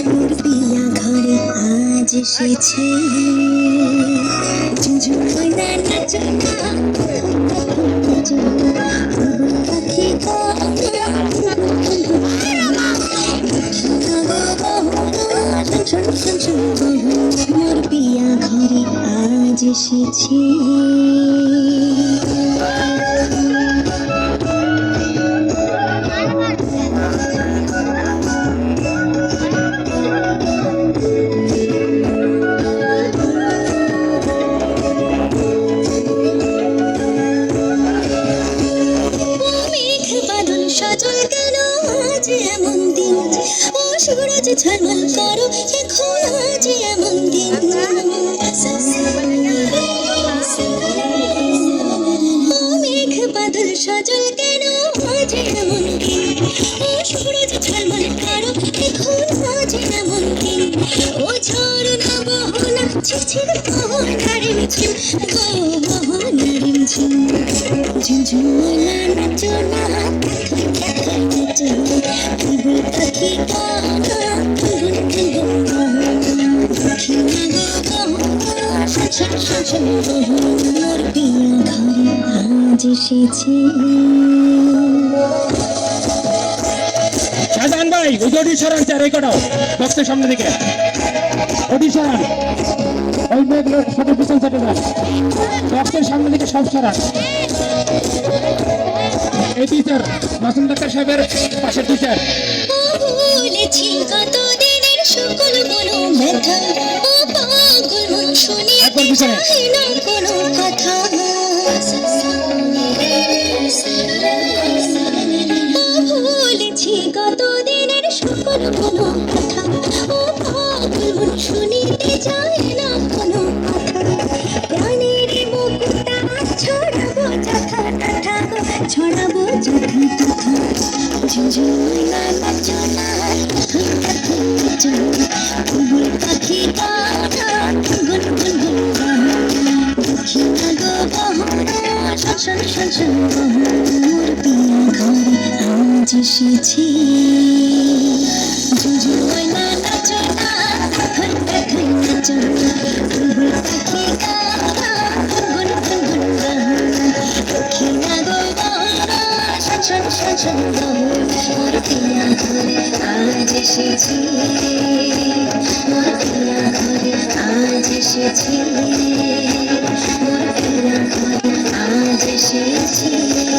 মোর পিয়া ঘরে আজ এসেছে ঝুঝু ময়না নাচো না পাখি মোর পিয়া ঘরে আজ এসেছে সজল কেন আজ এমন দিন ও সূরজ ঝলমল করো এখন আজ এমন দিন ও মেঘ বাদল সজল কেন আজ এমন দিন ও সূরজ ঝলমল করো এখন আজ এমন দিন ও ঝরনা বহনা ঝিঝির বহনা রিমঝিম গো বহনা রিমঝিম ঝুঝু ময়না নাচো না পাখি মোর পিয়া ঘরে আজ এসেছে শাহজাহান ভাই ওই যে সরান চার কটাও বক্সের সামনে দিকে ওটি সরান ওই মেয়েগুলোর সাথে পিছন সাথে যান বক্সের সামনে দিকে সব সরান এই টিচার মাসুম ডাক্তার সাহেবের পাশের টিচার বলেছি কত দিনের সকল মনো ব্যথা ও পাগল মন শুনি একবার পিছনে না কোনো কথা বলেছি কত দিনের সকল মনো কথা ও পাগল মন শুনিতে চায় না কোনো কথা প্রাণের মুকুটা ছড়াবো যথা তথা ছড়াবো যথা তথা ঝুঝু ময়না নাচো না বুলবুল পাখি গানা গুন গুন গুন দক্ষিণা গো বহনা শন শন শন মোর পিয়া ঘরে আজ এসেছে ঝুঝু ময়না নাচো না এখন এখন নাচো বুলবুল পাখি গানা গুন গুন গুন দক্ষিণা গো বহনা শন শন শন মোর পিয়া ঘরে আজ এসেছে মোর পিয়া ঘরে আজ এসেছে মোর পিয়া ঘরে আজ এসেছে